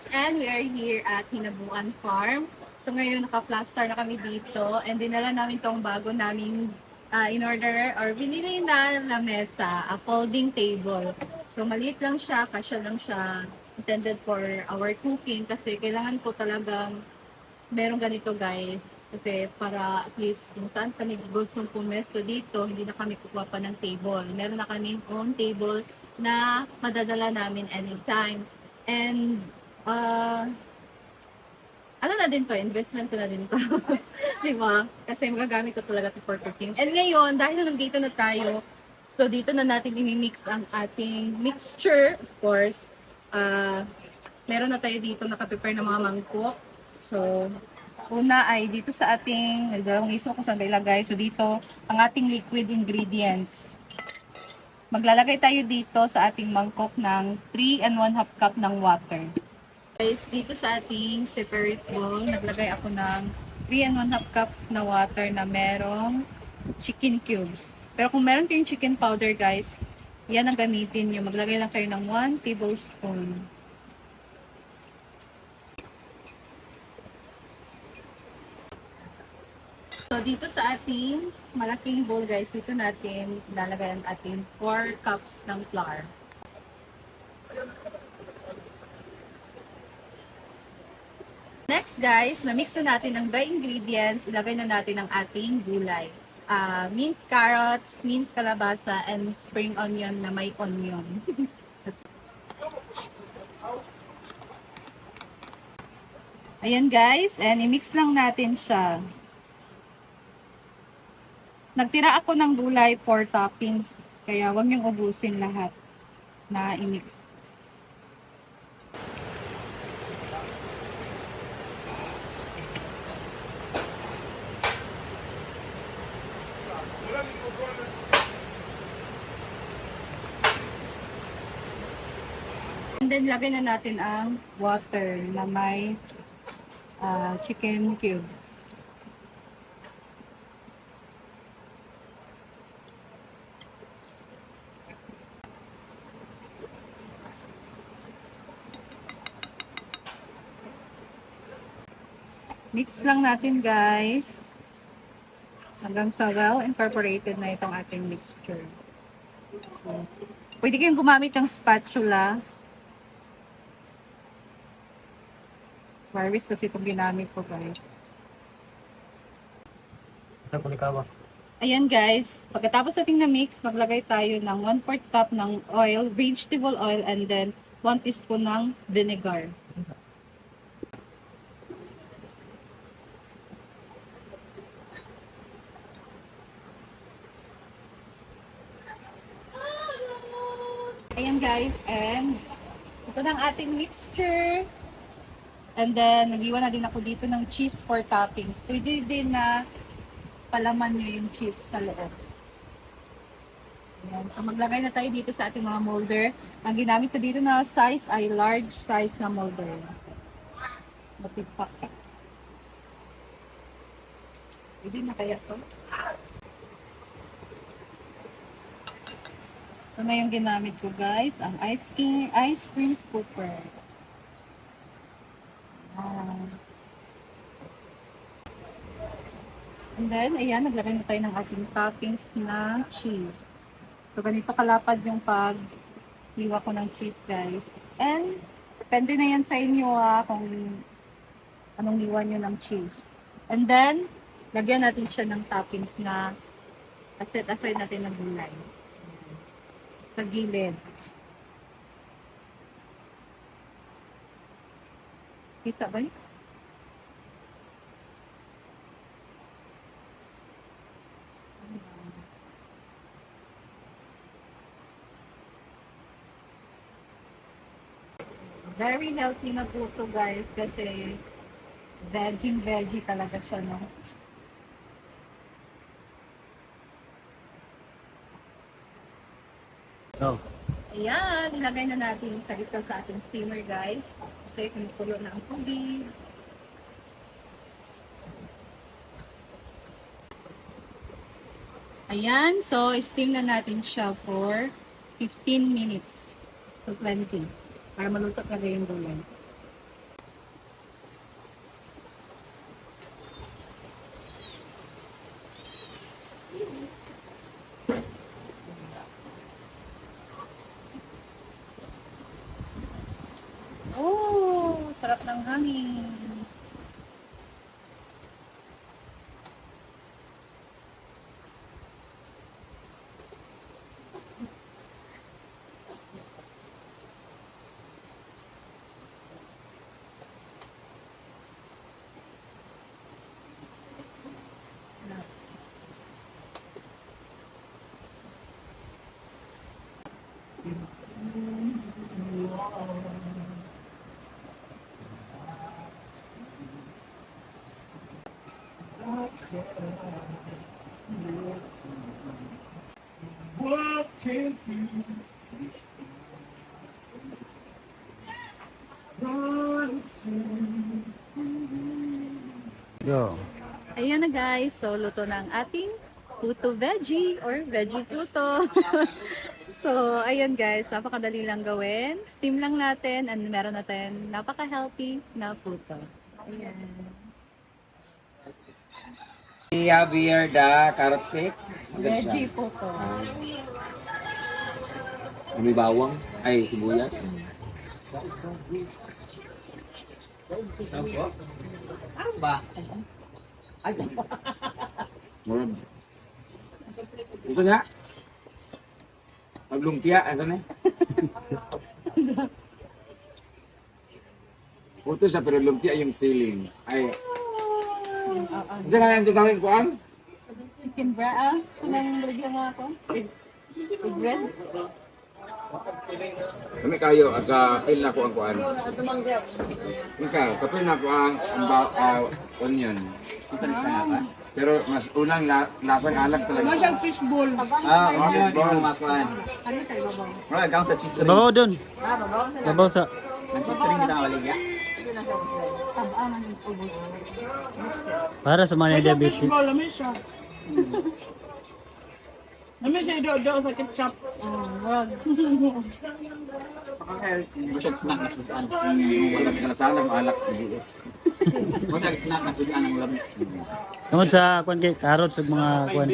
And we are here at Hinabuan Farm. So ngayon naka-plaster na kami dito and dinala namin tong bago naming in-order or binili na lamesa, a folding table. So maliit lang siya, kasya lang siya, intended for our cooking kasi kailangan ko talagang merong ganito guys. Kasi para at least kung saan kami gusto pumesto dito, hindi na kami kukuha pa ng table. Meron na kami own table na madadala namin anytime. And ano na din to, investment ko na din to. Di ba? Kasi magagamit ko talaga to for cooking. And ngayon, dahil nandito na tayo, so dito na natin i-mix ang ating mixture, of course. Meron na tayo dito nakaprepare ng mga mangkok. So, una ay dito sa ating, nagdalawang isip ko saan ba ilagay. So, dito, ang ating liquid ingredients. Maglalagay tayo dito sa ating mangkok ng 3 and 1/2 cup ng water. Guys, dito sa ating separate bowl, naglagay ako ng 3 and 1/2 cup na water na merong chicken cubes. Pero kung meron kayong chicken powder guys, yan ang gamitin nyo. Maglagay lang kayo ng 1 tablespoon. So, dito sa ating malaking bowl guys, dito natin lalagay ang ating 4 cups ng flour. Next guys, na-mix na natin ang dry ingredients, ilagay na natin ang ating gulay. Minced carrots, minced kalabasa, and spring onion na may onion. Ayan guys, and i-mix lang natin siya. Nagtira ako ng gulay for toppings, kaya huwag niyong ubusin lahat na i-mix. And then, lagay na natin ang water na may chicken cubes. Mix lang natin guys hanggang sa well incorporated na itong ating mixture. So, pwede kayong gumamit ng spatula. Barwis kasi itong ginamit ko guys. Ayan guys, pagkatapos nating na-mix, maglagay tayo ng 1/4 cup ng oil, vegetable oil, and then 1 teaspoon ng vinegar. Ayan guys, and ito na ang ating mixture. And then, nag-iwan na din ako dito ng cheese for toppings. Pwede din na palaman nyo yung cheese sa loob. Ayan. So, maglagay na tayo dito sa ating mga molder. Ang ginamit ko dito na size ay large size na molder. Matipak. Pwede na kaya to? Ito na yung ginamit ko guys, ang ice cream scooper. And then, ayan, naglagay na tayo ng ating toppings na cheese. So, ganito kalapad yung pag-hiwa ko ng cheese guys. And, depende na yan sa inyo kung anong hiwa nyo ng cheese. And then, lagyan natin siya ng toppings na set aside natin ng gulay. Sa gilid. Kita ba yun? Very healthy na po ito guys kasi veggie talaga siya, no? Oh. Ayan, ilagay na natin isa-isa sa ating steamer guys. Kasi kumukulo na ang tubig. Ayan, so steam na natin siya for 15 minutes to 20 para maluto talaga yung gulay. Oh, sarap ng hangin. What can't you run to? Yo. Ayan na guys, so luto na ang ating puto veggie or veggie puto. So, ayan guys, napakadali lang gawin. Steam lang natin and meron natin napaka-healthy na puto. Ayan. Javier da carrot cake. Veggie puto. May bawang. Ay, sibuyas. Ano ba? Ay, murag. Ito nga. Maglumpia, ano na? Puto sa pero lumpia yung feeling. Ay, ito nga lang ito gawin ko ang? Chicken bra, kanang lagyan nga ako. Egg bread. Kami kayo, feel na ko ang kuan. Ikaw, kapil na ko ang onion. Pero mas unang lapan alag talaga. Siyang fishbowl. Onion, yung makuan. Ano sa ibabaw? Wala, gang sa cheese ring. Babaw doon. Babaw sa Babaw sa... Ang cheese ring na waligya. Ito na sa ubos. Tabaan ang ubos. Para sa mga Siyang diabetes. fishbowl. Amin siya. Amin siya do sa ketchup. Wag. Hindi ko siya snack na sasaan. Wala sa kalasanan, maalak. Wala siya snack na sasaan ang lamit. Tungod sa kuan kay carrots ug mga kuan.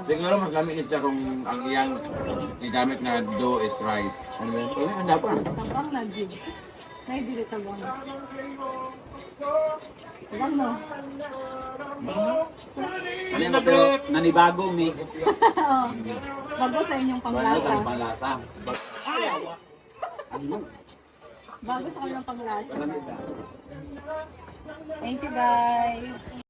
Siguro mas gamit niya siya kung ang iyang gamit na dough is rice. Ano ba? Ano ba? Tabang na jud. Nay dili tabang. Tabang mo. Ano ba pero nanibago mi. Bago sa inyong panglasa. Panglasa. Bago sa kanilang panglasa. Thank you guys.